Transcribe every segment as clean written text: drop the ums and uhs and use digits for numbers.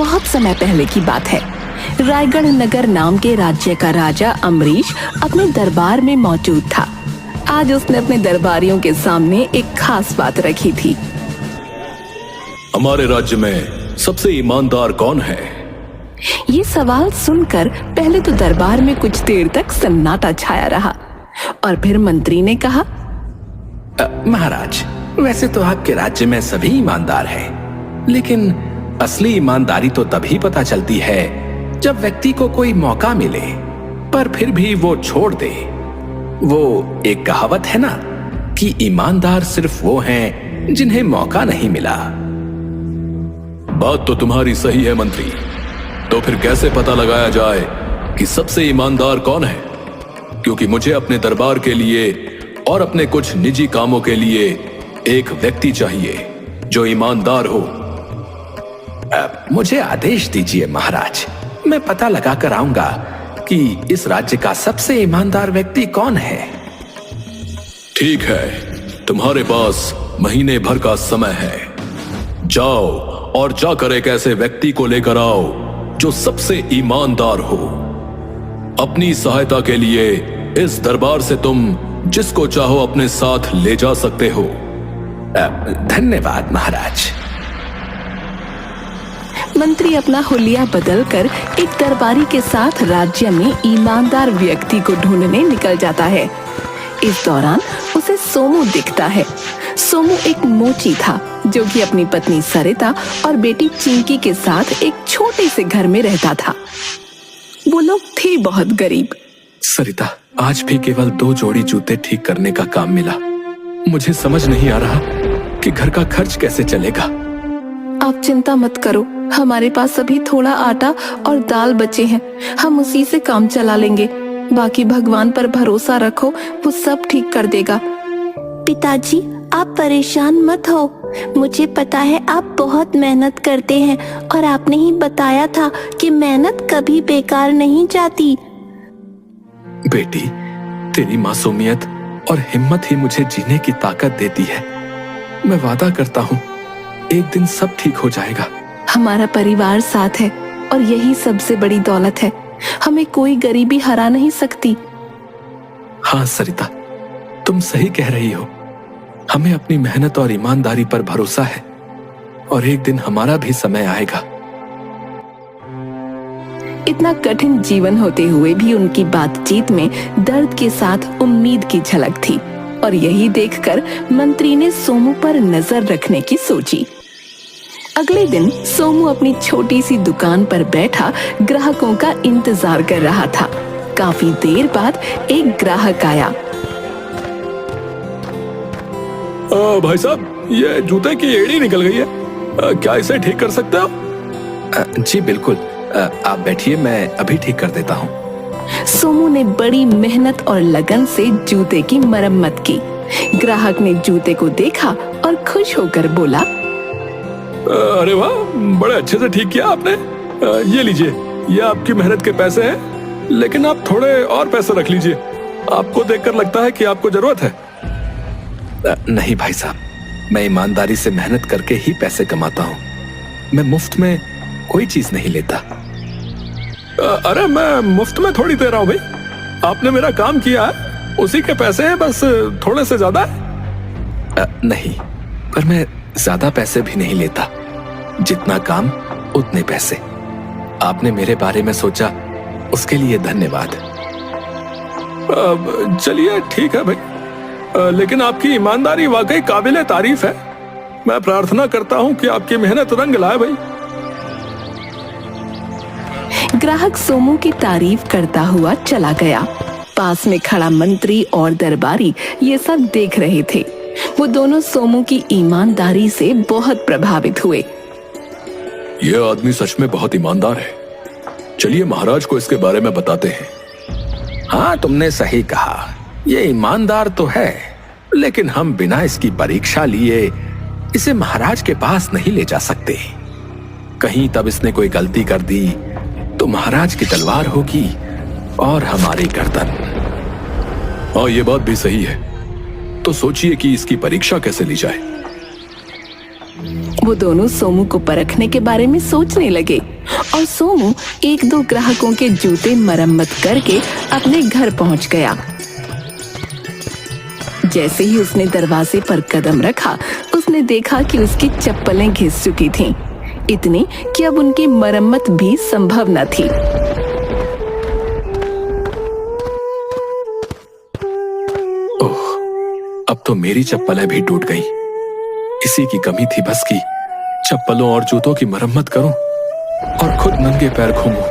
बहुत समय पहले की बात है। रायगढ़ नगर नाम के राज्य का राजा अम्बरीश अपने दरबार में मौजूद था। आज उसने अपने दरबारियों के सामने एक खास बात रखी थी। हमारे राज्य में सबसे ईमानदार कौन है? ये सवाल सुनकर पहले तो दरबार में कुछ देर तक सन्नाटा छाया रहा और फिर मंत्री ने कहा, महाराज, वैसे तो आपके राज्य में सभी ईमानदार हैं, लेकिन असली ईमानदारी तो तभी पता चलती है जब व्यक्ति को कोई मौका मिले पर फिर भी वो छोड़ दे। वो एक कहावत है ना कि ईमानदार सिर्फ वो हैं जिन्हें मौका नहीं मिला। बात तो तुम्हारी सही है मंत्री, तो फिर कैसे पता लगाया जाए कि सबसे ईमानदार कौन है? क्योंकि मुझे अपने दरबार के लिए और अपने कुछ निजी कामों के लिए एक व्यक्ति चाहिए जो ईमानदार हो। मुझे आदेश दीजिए महाराज, मैं पता लगा कर आऊंगा कि इस राज्य का सबसे ईमानदार व्यक्ति कौन है। ठीक है, तुम्हारे पास महीने भर का समय है। जाओ और जाकर एक ऐसे व्यक्ति को लेकर आओ जो सबसे ईमानदार हो। अपनी सहायता के लिए इस दरबार से तुम जिसको चाहो अपने साथ ले जा सकते हो। धन्यवाद महाराज। मंत्री अपना हुलिया बदलकर एक दरबारी के साथ राज्य में ईमानदार व्यक्ति को ढूंढने निकल जाता है। इस दौरान उसे सोमू दिखता है। सोमू एक मोची था जो कि अपनी पत्नी सरिता और बेटी चिंकी के साथ एक छोटे से घर में रहता था। वो लोग थे बहुत गरीब। सरिता, आज भी केवल 2 जोड़ी जूते ठीक करने का काम मिला। मुझे समझ नहीं आ रहा कि घर का खर्च कैसे चलेगा। आप चिंता मत करो, हमारे पास अभी थोड़ा आटा और दाल बचे हैं, हम उसी से काम चला लेंगे। बाकी भगवान पर भरोसा रखो, वो सब ठीक कर देगा। पिताजी, आप परेशान मत हो। मुझे पता है आप बहुत मेहनत करते हैं और आपने ही बताया था कि मेहनत कभी बेकार नहीं जाती। बेटी, तेरी मासूमियत और हिम्मत ही मुझे जीने की ताकत देती है। मैं वादा करता हूँ एक दिन सब ठीक हो जाएगा। हमारा परिवार साथ है और यही सबसे बड़ी दौलत है। हमें कोई गरीबी हरा नहीं सकती। हाँ सरिता, तुम सही कह रही हो। हमें अपनी मेहनत और ईमानदारी पर भरोसा है और एक दिन हमारा भी समय आएगा। इतना कठिन जीवन होते हुए भी उनकी बातचीत में दर्द के साथ उम्मीद की झलक थी और यही देखकर मंत्री ने सोमू पर नजर रखने की सोची। अगले दिन सोमू अपनी छोटी सी दुकान पर बैठा ग्राहकों का इंतजार कर रहा था। काफी देर बाद एक ग्राहक आया। भाई साहब, ये जूते की एड़ी निकल गई है, क्या इसे ठीक कर सकते हो? जी बिल्कुल, आप बैठिए, मैं अभी ठीक कर देता हूँ। सोमू ने बड़ी मेहनत और लगन से जूते की मरम्मत की। ग्राहक ने जूते को देखा और खुश होकर बोला, अरे वाह, बड़े अच्छे से ठीक किया आपने। ये लीजिए, ये आपकी मेहनत के पैसे हैं, लेकिन आप थोड़े और पैसे रख लीजिए। आपको देखकर लगता है कि आपको जरूरत है। नहीं भाई साहब, मैं ईमानदारी से मेहनत करके ही पैसे कमाता हूँ। मैं मुफ्त में कोई चीज नहीं लेता। अरे मैं मुफ्त में थोड़ी दे रहा हूँ भाई, आपने मेरा काम किया है, उसी के पैसे हैं, बस थोड़े से ज्यादा है। नहीं, पर मैं ज्यादा पैसे भी नहीं लेता। जितना काम उतने पैसे। आपने मेरे बारे में सोचा, उसके लिए धन्यवाद। चलिए ठीक है भाई, लेकिन आपकी ईमानदारी वाकई काबिले तारीफ है। मैं प्रार्थना करता हूँ कि आपकी मेहनत रंग लाए भाई। ग्राहक सोमू की तारीफ करता हुआ चला गया। पास में खड़ा मंत्री और दरबारी ये सब देख रहे थे। वो दोनों सोमू की ईमानदारी से बहुत प्रभावित हुए। ये आदमी सच में बहुत ईमानदार है। चलिए महाराज को इसके बारे में बताते हैं। हाँ, तुमने सही कहा, ये ईमानदार तो है, लेकिन हम बिना इसकी परीक्षा लिए इसे महाराज के पास नहीं ले जा सकते। कहीं तब इसने कोई गलती कर दी तो महाराज की तलवार होगी और हमारी गर्दन। हाँ, ये बात भी सही है। तो सोचिए कि इसकी परीक्षा कैसे ली जाए। वो दोनों सोमू को परखने के बारे में सोचने लगे। और सोमू एक दो ग्राहकों के जूते मरम्मत करके अपने घर पहुंच गया। जैसे ही उसने दरवाजे पर कदम रखा, उसने देखा कि उसकी चप्पलें घिस चुकी थीं, इतनी कि अब उनकी मरम्मत भी संभव न थी। ओह, अब तो मेरी चप्पलें भी टूट गईं। इसी की कमी थी बस कि चप्पलों और जूतों की मरम्मत करूं और खुद नंगे पैर घूमूं।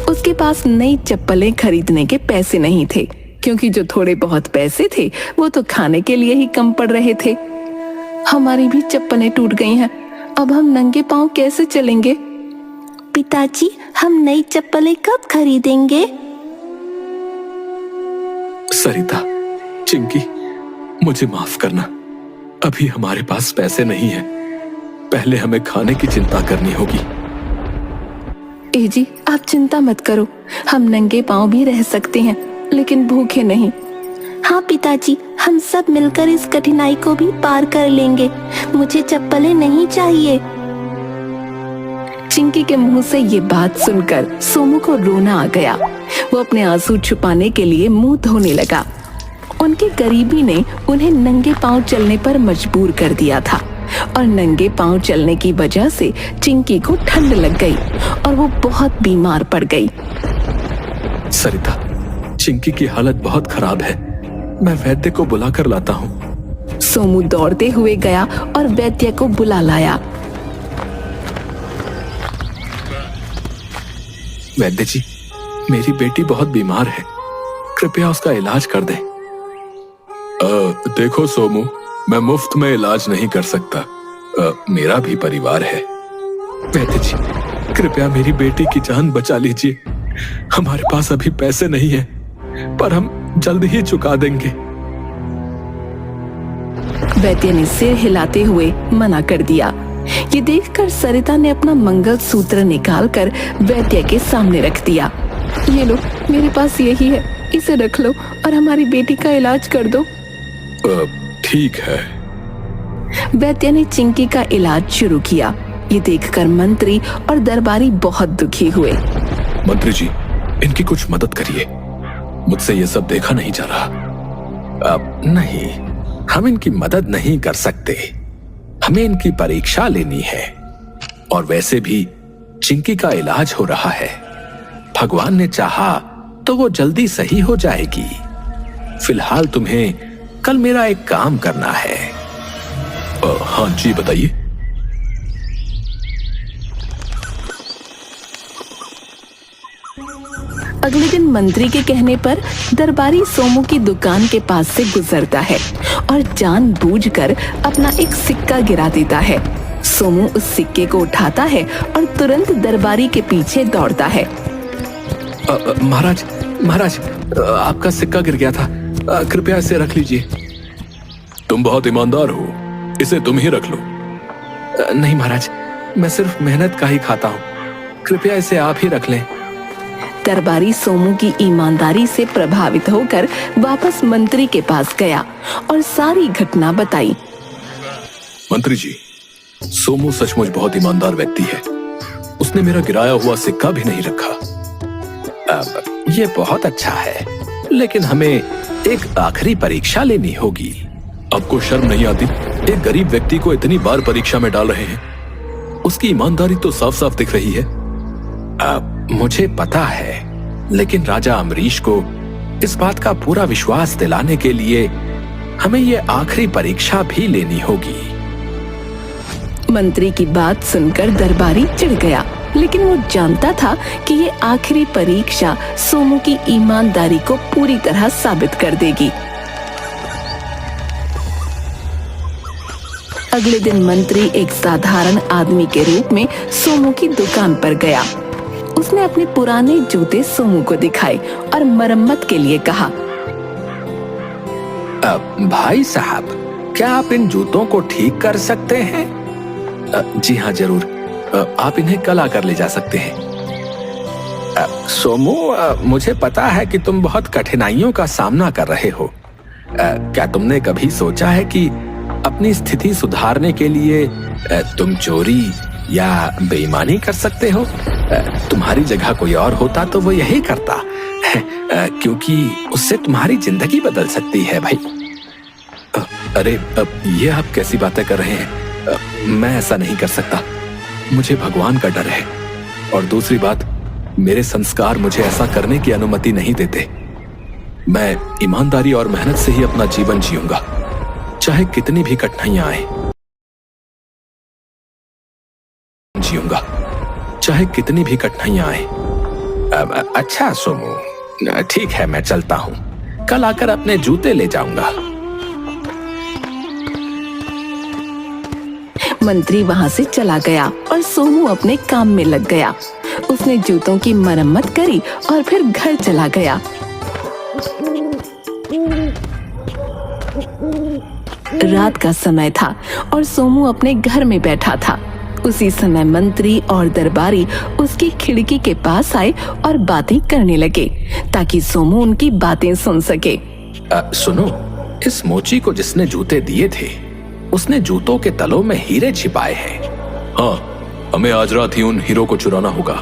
उसके पास नई चप्पलें खरीदने के पैसे नहीं थे, क्योंकि जो थोड़े बहुत पैसे थे वो तो खाने के लिए ही कम पड़ रहे थे। हमारी भी चप्पलें टूट गई हैं, अब हम नंगे पांव कैसे चलेंगे? पिताजी, हम नई चप्पलें कब खरीदेंगे? सरिता, चिंकी, मुझे माफ करना, अभी हमारे पास पैसे नहीं है। पहले हमें खाने की चिंता करनी होगी। ए जी, आप चिंता मत करो, हम नंगे पांव भी रह सकते हैं, लेकिन भूखे नहीं। हाँ पिताजी, हम सब मिलकर इस कठिनाई को भी पार कर लेंगे। मुझे चप्पलें नहीं चाहिए। चिंकी के मुंह से ये बात सुनकर सोमू को रोना आ गया। वो अपने आंसू छुपाने के लिए मुंह धोने लगा। उनकी गरीबी ने उन्हें नंगे पांव चलने पर मजबूर कर दिया था, और नंगे पांव चलने की वजह से चिंकी को ठंड लग गई और वो बहुत बीमार पड़ गई। सरिता, चिंकी की हालत बहुत खराब है, मैं वैद्य को बुलाकर लाता हूँ। सोमू दौड़ते हुए गया और वैद्य को बुला लाया। वैद्य जी, मेरी बेटी बहुत बीमार है, कृपया उसका इलाज कर दें। देखो सोमू, मैं मुफ्त में इलाज नहीं कर सकता, मेरा भी परिवार है। वैद्य जी, कृपया मेरी बेटी की जान बचा लीजिए। हमारे पास अभी पैसे नहीं है, पर हम जल्द ही चुका देंगे। वैद्य ने सिर हिलाते हुए मना कर दिया। ये देखकर सरिता ने अपना मंगलसूत्र निकालकर वैद्य के सामने रख दिया। ये लो, मेरे पास यही है, इसे रख लो और हमारी बेटी का इलाज कर दो। ठीक है। वैद्य ने चिंकी का इलाज शुरू किया। ये देखकर मंत्री और दरबारी बहुत दुखी हुए। मंत्री जी, इनकी कुछ मदद करिए, मुझसे ये सब देखा नहीं जा रहा। अब नहीं, हम इनकी मदद नहीं कर सकते, हमें इनकी परीक्षा लेनी है। और वैसे भी चिंकी का इलाज हो रहा है, भगवान ने चाहा तो वो जल्दी सही हो जाएगी। फिलहाल तुम्हें कल मेरा एक काम करना है। हाँ जी, बताइए। अगले दिन मंत्री के कहने पर दरबारी सोमू की दुकान के पास से गुजरता है और जानबूझकर अपना एक सिक्का गिरा देता है। सोमू उस सिक्के को उठाता है और तुरंत दरबारी के पीछे दौड़ता है। महाराज, महाराज, आपका सिक्का गिर गया था, कृपया इसे रख लीजिए। तुम बहुत ईमानदार हो, इसे तुम ही रख लो। नहीं महाराज, मैं सिर्फ मेहनत का ही खाता हूँ, कृपया इसे आप ही रख लें। दरबारी सोमू की ईमानदारी से प्रभावित होकर वापस मंत्री के पास गया और सारी घटना बताई। मंत्री जी, सोमू सचमुच बहुत ईमानदार व्यक्ति है, उसने मेरा गिराया हुआ सिक्का भी नहीं रखा। अब ये बहुत अच्छा है, लेकिन हमें एक आखिरी परीक्षा लेनी होगी। आपको शर्म नहीं आती? एक गरीब व्यक्ति को इतनी बार परीक्षा में डाल रहे हैं, उसकी ईमानदारी तो साफ साफ दिख रही है। अब मुझे पता है, लेकिन राजा अम्बरीश को इस बात का पूरा विश्वास दिलाने के लिए हमें ये आखिरी परीक्षा भी लेनी होगी। मंत्री की बात सुनकर दरबारी चिढ़ गया, लेकिन वो जानता था कि ये आखिरी परीक्षा सोमू की ईमानदारी को पूरी तरह साबित कर देगी। अगले दिन मंत्री एक साधारण आदमी के रूप में सोमू की दुकान पर गया। उसने अपने पुराने जूते सोमू को दिखाए और मरम्मत के लिए कहा। भाई साहब, क्या आप इन जूतों को ठीक कर सकते हैं? जी हाँ, जरूर, आप इन्हें कल आकर ले जा सकते हैं। सोमू, मुझे पता है कि तुम बहुत कठिनाइयों का सामना कर रहे हो। क्या तुमने कभी सोचा है कि अपनी स्थिति सुधारने के लिए तुम चोरी या बेईमानी कर सकते हो। तुम्हारी जगह कोई और होता तो वो यही करता, क्योंकि उससे तुम्हारी जिंदगी बदल सकती है भाई। अरे ये आप कैसी बातें कर रहे हैं? मैं ऐसा नहीं कर सकता। मुझे भगवान का डर है, और दूसरी बात, मेरे संस्कार मुझे ऐसा करने की अनुमति नहीं देते। मैं ईमानदारी और मेहनत से ही अपना जीवन जीऊंगा, चाहे कितनी भी कठिनाइयां आए। जीऊंगा चाहे कितनी भी कठिनाइयां आए। अच्छा सोमू, ठीक है, मैं चलता हूँ। कल आकर अपने जूते ले जाऊंगा। मंत्री वहां से चला गया और सोमू अपने काम में लग गया। उसने जूतों की मरम्मत करी और फिर घर चला गया। रात का समय था और सोमू अपने घर में बैठा था। उसी समय मंत्री और दरबारी उसकी खिड़की के पास आए और बातें करने लगे ताकि सोमू उनकी बातें सुन सके। सुनो, इस मोची को जिसने जूते दिए थे, उसने जूतों के तलों में हीरे छिपाए हैं। हाँ, हमें आज रात ही उन हीरो को चुराना होगा।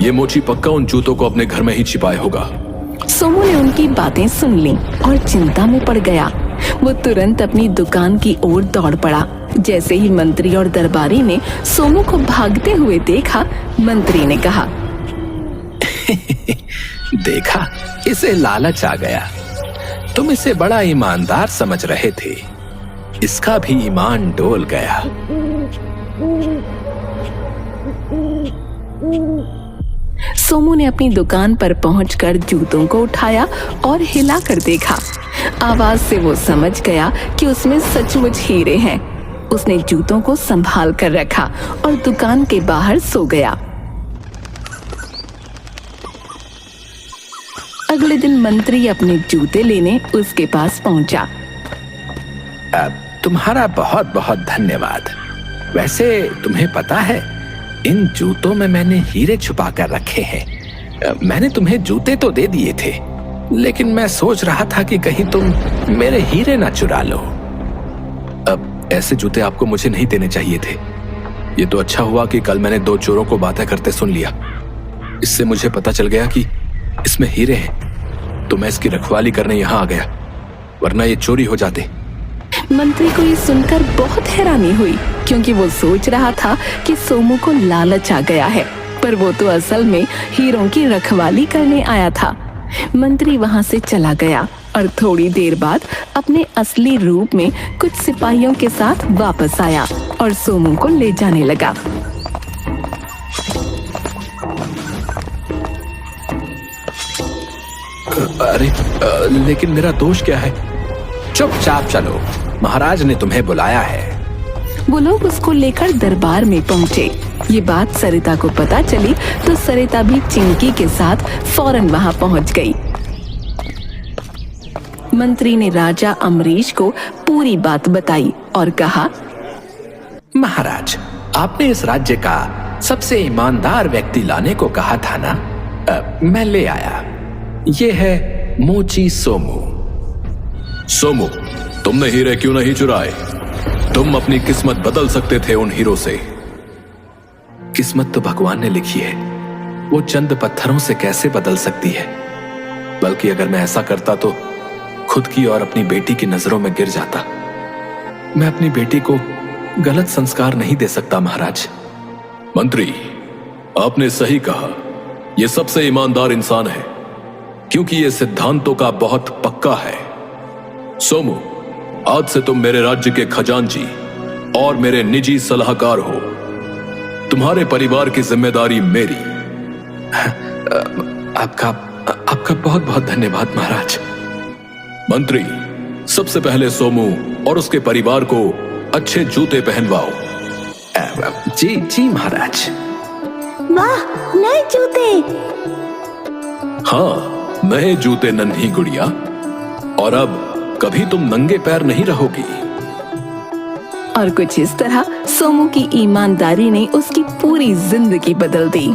ये मोची पक्का उन जूतों को अपने घर में ही छिपाए होगा। सोमू ने उनकी बातें सुन ली और चिंता में पड़ गया। वो तुरंत अपनी दुकान की ओर दौड़ पड़ा। जैसे ही मंत्री और दरबारी ने सोमू को भागते हुए देखा, मंत्री ने कहा, देखा, इसे लालच आ गया। तुम इसे बड़ा ईमानदार समझ रहे थे, इसका भी ईमान डोल गया। सोमू ने अपनी दुकान पर पहुंचकर जूतों को उठाया और हिलाकर देखा। आवाज से वो समझ गया कि उसमें सचमुच हीरे हैं। उसने जूतों को संभाल कर रखा और दुकान के बाहर सो गया। अगले दिन मंत्री अपने जूते लेने उसके पास पहुंचा। तुम्हारा बहुत बहुत धन्यवाद। वैसे तुम्हें पता है, इन जूतों में मैंने हीरे छुपा कर रखे हैं। मैंने तुम्हें जूते तो दे दिए थे, लेकिन मैं सोच रहा था कि कहीं तुम मेरे हीरे ना चुरा लो। अब ऐसे जूते आपको मुझे नहीं देने चाहिए थे। ये तो अच्छा हुआ कि कल मैंने 2 चोरों को बातें करते सुन लिया। इससे मुझे पता चल गया कि इसमें हीरे हैं, तो मैं इसकी रखवाली करने यहाँ आ गया, वरना ये चोरी हो जाते। मंत्री को ये सुनकर बहुत हैरानी हुई, क्योंकि वो सोच रहा था कि सोमू को लालच आ गया है, पर वो तो असल में हीरों की रखवाली करने आया था। मंत्री वहां से चला गया और थोड़ी देर बाद अपने असली रूप में कुछ सिपाहियों के साथ वापस आया और सोमू को ले जाने लगा। अरे लेकिन मेरा दोष क्या है? चुपचाप चलो, महाराज ने तुम्हें बुलाया है। वो लोग उसको लेकर दरबार में पहुंचे। ये बात सरिता को पता चली तो सरिता भी चिंकी के साथ फौरन वहां पहुंच गई। मंत्री ने राजा अमरीश को पूरी बात बताई और कहा, महाराज, आपने इस राज्य का सबसे ईमानदार व्यक्ति लाने को कहा था ना? मैं ले आया। ये है मोची सोमू। सोमू, तुमने हीरे क्यों नहीं चुराए? तुम अपनी किस्मत बदल सकते थे उन हीरो से। किस्मत तो भगवान ने लिखी है, वो चंद पत्थरों से कैसे बदल सकती है? बल्कि अगर मैं ऐसा करता तो खुद की और अपनी बेटी की नजरों में गिर जाता। मैं अपनी बेटी को गलत संस्कार नहीं दे सकता महाराज। मंत्री, आपने सही कहा, यह सबसे ईमानदार इंसान है, क्योंकि यह सिद्धांतों का बहुत पक्का है। सोमू, आज से तुम मेरे राज्य के खजांची और मेरे निजी सलाहकार हो। तुम्हारे परिवार की जिम्मेदारी मेरी। आपका बहुत बहुत धन्यवाद महाराज। मंत्री, सबसे पहले सोमू और उसके परिवार को अच्छे जूते पहनवाओ। जी जी महाराज। वाह, नए जूते। हाँ, नए जूते नन्ही गुड़िया। और अब कभी तुम नंगे पैर नहीं रहोगी। और कुछ इस तरह सोमू की ईमानदारी ने उसकी पूरी जिंदगी बदल दी।